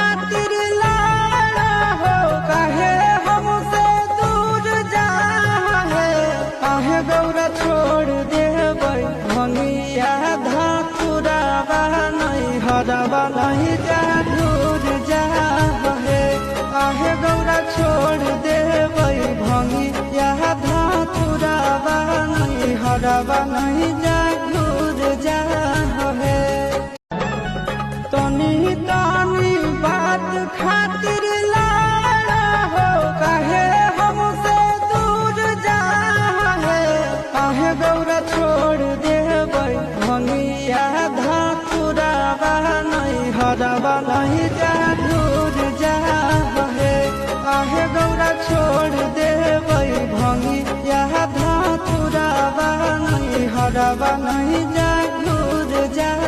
खातिर लाड़ा हो, काहे हमसे दूर जा है। काहे गौरा छोड़ देबै भंगिया धातुरावा नहीं हरवा नहीं जा दूर जा है। काहे गौरा छोड़ देबै भंगिया धातुरावा नहीं हरवा नहीं जा दूर जा है। तनी तानी बात खातिर लाड़ा हो, काहे हमसे दूर जा है। काहे गौरा छोड़ देबै भंगिया धातुरावा नहीं हरवा नहीं जा दूर जा है। काहे गौरा छोड़ देबै भंगिया धातुरावा नहीं हरवा नहीं जा दूर जा।